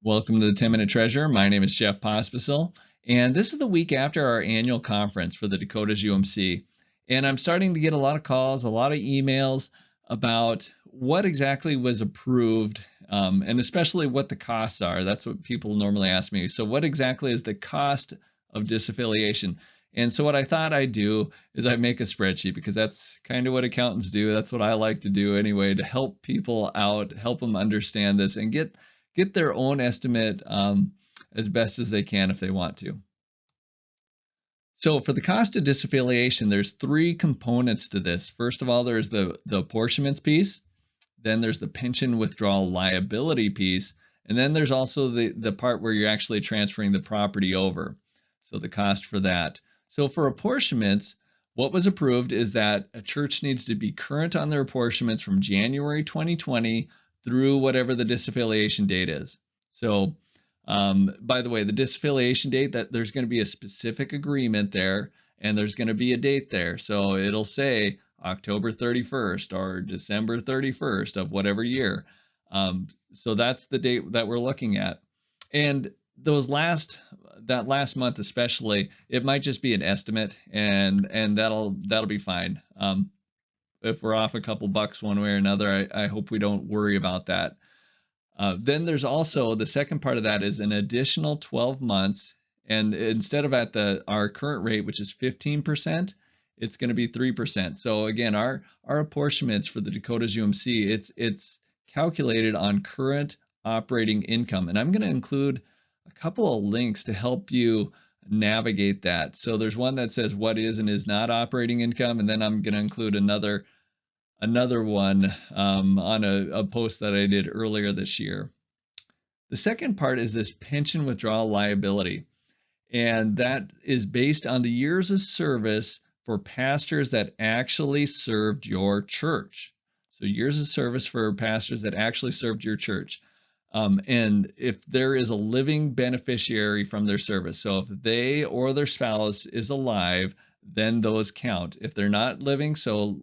Welcome to the 10-Minute Treasure. My name is Jeff Pospisil, and this is the week after our annual conference for the Dakotas UMC. And I'm starting to get a lot of calls, a lot of emails about what exactly was approved, and especially what the costs are. That's what people normally ask me. So what exactly is the cost of disaffiliation? And so what I thought I'd do is I'd make a spreadsheet, because that's kind of what accountants do. That's what I like to do anyway, to help people out, help them understand this and get their own estimate as best as they can if they want to. So for the cost of disaffiliation, there's three components to this. First of all, there's the apportionments piece. Then there's the pension withdrawal liability piece. And then there's also the part where you're actually transferring the property over. So the cost for that. So for apportionments, what was approved is that a church needs to be current on their apportionments from January 2020 through whatever the disaffiliation date is. So by the way, the disaffiliation date, that there's going to be a specific agreement there, and there's going to be a date there. So it'll say October 31st or December 31st of whatever year. So that's the date that we're looking at. And that last month especially, it might just be an estimate, and that'll be fine. If we're off a couple bucks one way or another, I hope we don't worry about that. Then there's also the second part of that is an additional 12 months, and instead of at our current rate, which is 15%, it's going to be 3%. So again, our apportionments for the Dakotas UMC, it's calculated on current operating income, and I'm going to include a couple of links to help you navigate that. So there's one that says what is and is not operating income, and then I'm going to include another one on a post that I did earlier this year. The second part is this pension withdrawal liability, and that is based on the years of service for pastors that actually served your church. So years of service for pastors that actually served your church. And if there is a living beneficiary from their service, so if they or their spouse is alive, then those count. If they're not living, so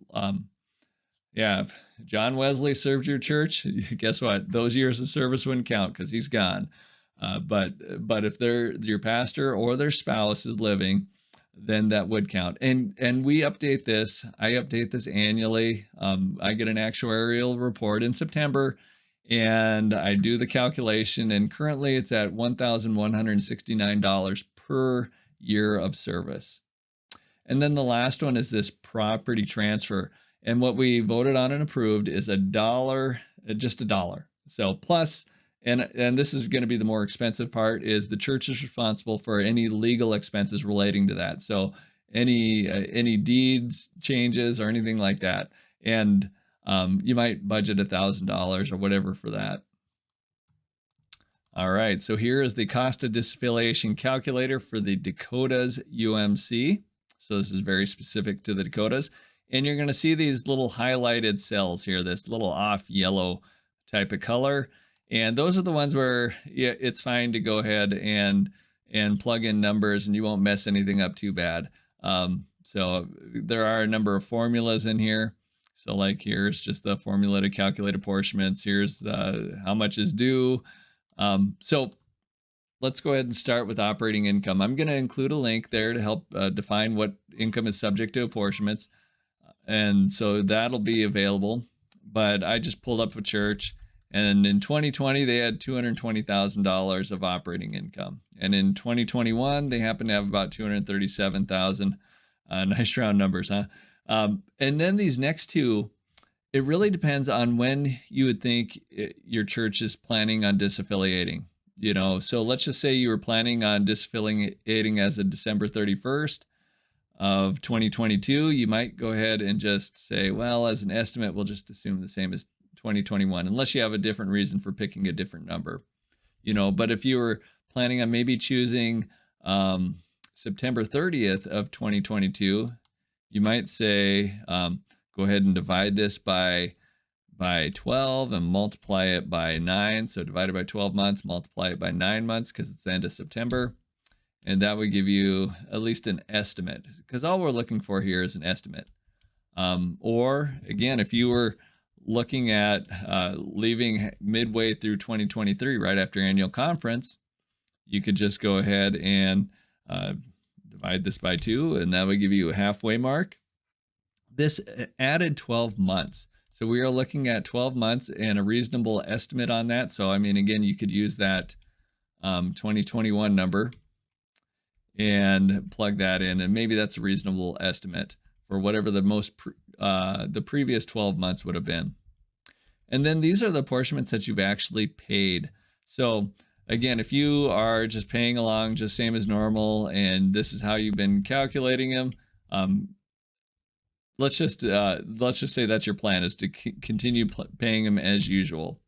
yeah, if John Wesley served your church, guess what? Those years of service wouldn't count because he's gone. But if your pastor or their spouse is living, then that would count. And we update this. I update this annually. I get an actuarial report in September, and I do the calculation. And currently, it's at $1,169 per year of service. And then the last one is this property transfer. And what we voted on and approved is $1, just $1. So plus, and this is going to be the more expensive part, is the church is responsible for any legal expenses relating to that. So any deeds changes or anything like that. And you might budget $1,000 or whatever for that. All right, so here is the cost of disaffiliation calculator for the Dakotas UMC. So this is very specific to the Dakotas. And you're going to see these little highlighted cells here, this little off yellow type of color. And those are the ones where it's fine to go ahead and plug in numbers, and you won't mess anything up too bad. So there are a number of formulas in here. So like here's just the formula to calculate apportionments. Here's how much is due. So let's go ahead and start with operating income. I'm going to include a link there to help define what income is subject to apportionments. And so that'll be available. But I just pulled up a church, and in 2020, they had $220,000 of operating income. And in 2021, they happen to have about $237,000. Nice round numbers, huh? And then these next two, it really depends on when you would think your church is planning on disaffiliating. You know, so let's just say you were planning on disaffiliating as of December 31st of 2022. You might go ahead and just say, well, as an estimate, we'll just assume the same as 2021, unless you have a different reason for picking a different number. You know, but if you were planning on maybe choosing September 30th of 2022, you might say, go ahead and divide this by 12 and multiply it by 9. So divided by 12 months, multiply it by 9 months because it's the end of September. And that would give you at least an estimate, because all we're looking for here is an estimate. Or again, if you were looking at leaving midway through 2023, right after annual conference, you could just go ahead and divide this by 2, and that would give you a halfway mark. This added 12 months. So we are looking at 12 months and a reasonable estimate on that. So, I mean, again, you could use that 2021 number and plug that in, and maybe that's a reasonable estimate for whatever the previous 12 months would have been. And then these are the apportionments that you've actually paid. So again, if you are just paying along just same as normal, and this is how you've been calculating them, let's just say that's your plan, is to continue paying them as usual,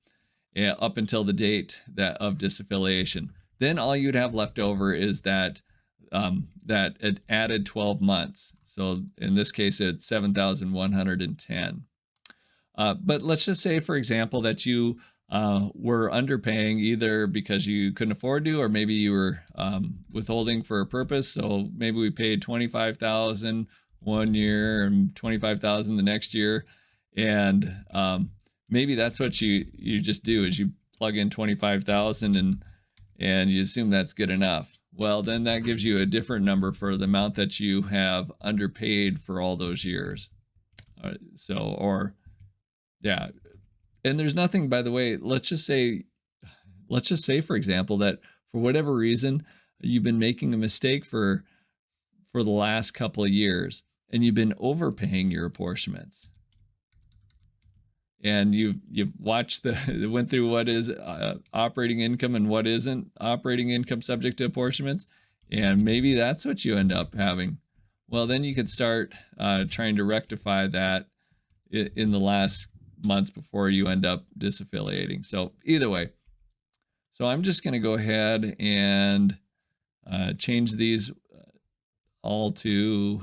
up until the date of disaffiliation. Then all you'd have left over is that it added 12 months. So in this case, it's 7,110. But let's just say, for example, that you were underpaying either because you couldn't afford to, or maybe you were withholding for a purpose. So maybe we paid 25,000 one year and 25,000 the next year, and maybe that's what you just do, is you plug in 25,000 and you assume that's good enough. Well, then that gives you a different number for the amount that you have underpaid for all those years. Yeah. And there's nothing, by the way, let's just say, for example, that for whatever reason, you've been making a mistake for the last couple of years, and you've been overpaying your apportionments. And you've watched went through what is operating income and what isn't operating income subject to apportionments, and maybe that's what you end up having. Well, then you could start trying to rectify that in the last months before you end up disaffiliating. So either way, so I'm just going to go ahead and change these all to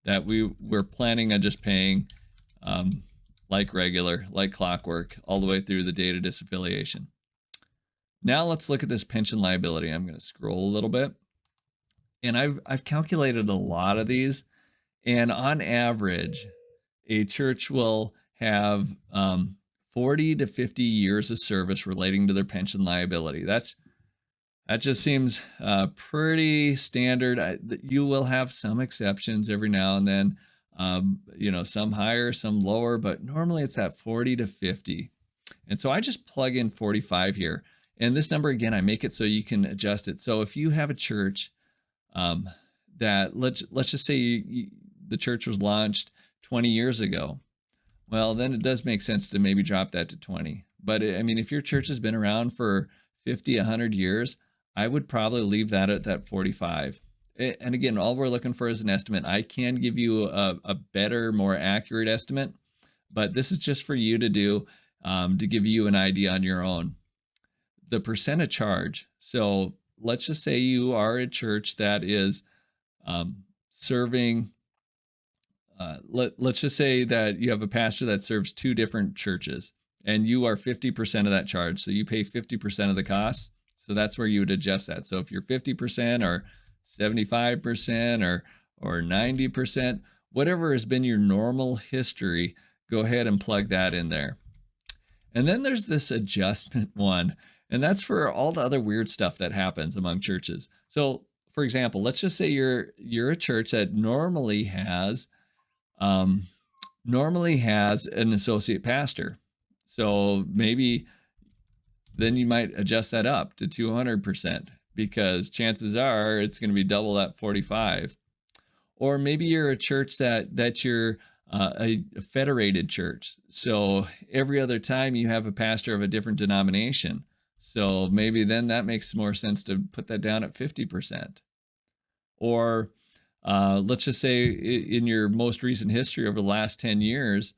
that we're planning on just paying like regular, like clockwork, all the way through the date of disaffiliation. Now let's look at this pension liability. I'm going to scroll a little bit, and I've calculated a lot of these, and on average, a church will have 40 to 50 years of service relating to their pension liability. That just seems pretty standard. You will have some exceptions every now and then, some higher, some lower, but normally it's at 40 to 50. And so I just plug in 45 here. And this number, again, I make it so you can adjust it. So if you have a church that, let's just say the church was launched 20 years ago, well, then it does make sense to maybe drop that to 20. But I mean, if your church has been around for 50, 100 years, I would probably leave that at that 45. And again, all we're looking for is an estimate. I can give you a better, more accurate estimate, but this is just for you to do, to give you an idea on your own. The percent of charge. So let's just say you are a church that is serving, let's just say that you have a pastor that serves 2 different churches, and you are 50% of that charge. So you pay 50% of the costs. So that's where you would adjust that. So if you're 50% or 75% or 90%, whatever has been your normal history, go ahead and plug that in there. And then there's this adjustment one, and that's for all the other weird stuff that happens among churches. So for example, let's just say you're a church that normally has an associate pastor. So maybe then you might adjust that up to 200%, because chances are it's going to be double that 45. Or maybe you're a church that you're a federated church. So every other time you have a pastor of a different denomination. So maybe then that makes more sense to put that down at 50%. Or let's just say in your most recent history over the last 10 years,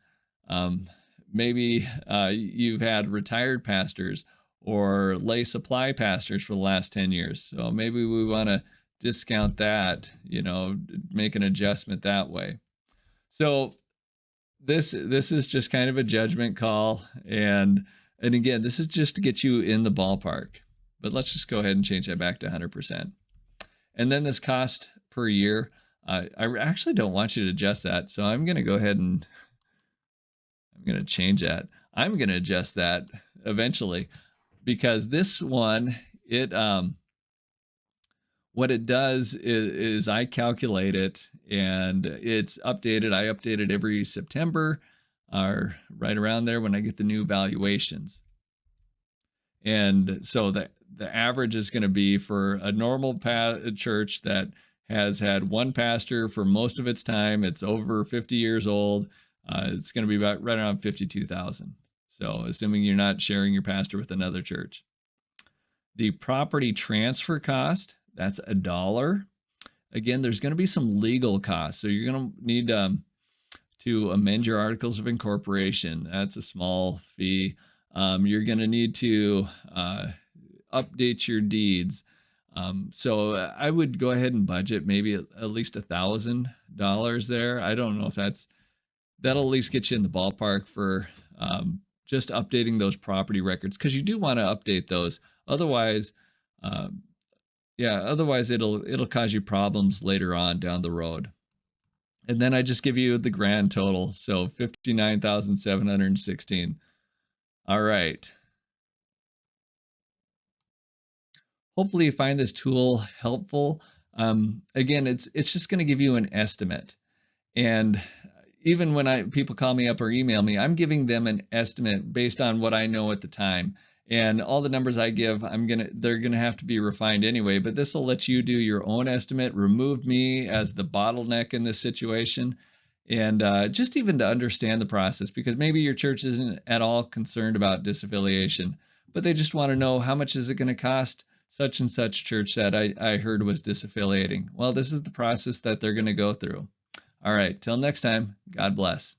maybe you've had retired pastors or lay supply pastors for the last 10 years. So maybe we want to discount that, make an adjustment that way. So this is just kind of a judgment call. And again, this is just to get you in the ballpark. But let's just go ahead and change that back to 100%. And then this cost per year, I actually don't want you to adjust that. So I'm going to go ahead and I'm going to change that. I'm going to adjust that eventually, because this one, what it does is I calculate it, and it's updated. I update it every September, or right around there when I get the new valuations. And so the average is going to be for a normal church that has had one pastor for most of its time. It's over 50 years old. It's going to be about right around 52,000. So assuming you're not sharing your pastor with another church. The property transfer cost, that's $1. Again, there's going to be some legal costs. So you're going to need to amend your articles of incorporation. That's a small fee. You're going to need to update your deeds. So I would go ahead and budget maybe at least $1,000 there. I don't know if that'll at least get you in the ballpark for just updating those property records, because you do want to update those. Otherwise, otherwise it'll cause you problems later on down the road. And then I just give you the grand total. So 59,716. All right. Hopefully you find this tool helpful. Again, it's just going to give you an estimate. And even when people call me up or email me, I'm giving them an estimate based on what I know at the time. And all the numbers I give, they're gonna have to be refined anyway. But this will let you do your own estimate, remove me as the bottleneck in this situation, and just even to understand the process, because maybe your church isn't at all concerned about disaffiliation, but they just want to know, how much is it going to cost such and such church that I heard was disaffiliating. Well, this is the process that they're going to go through. All right, till next time, God bless.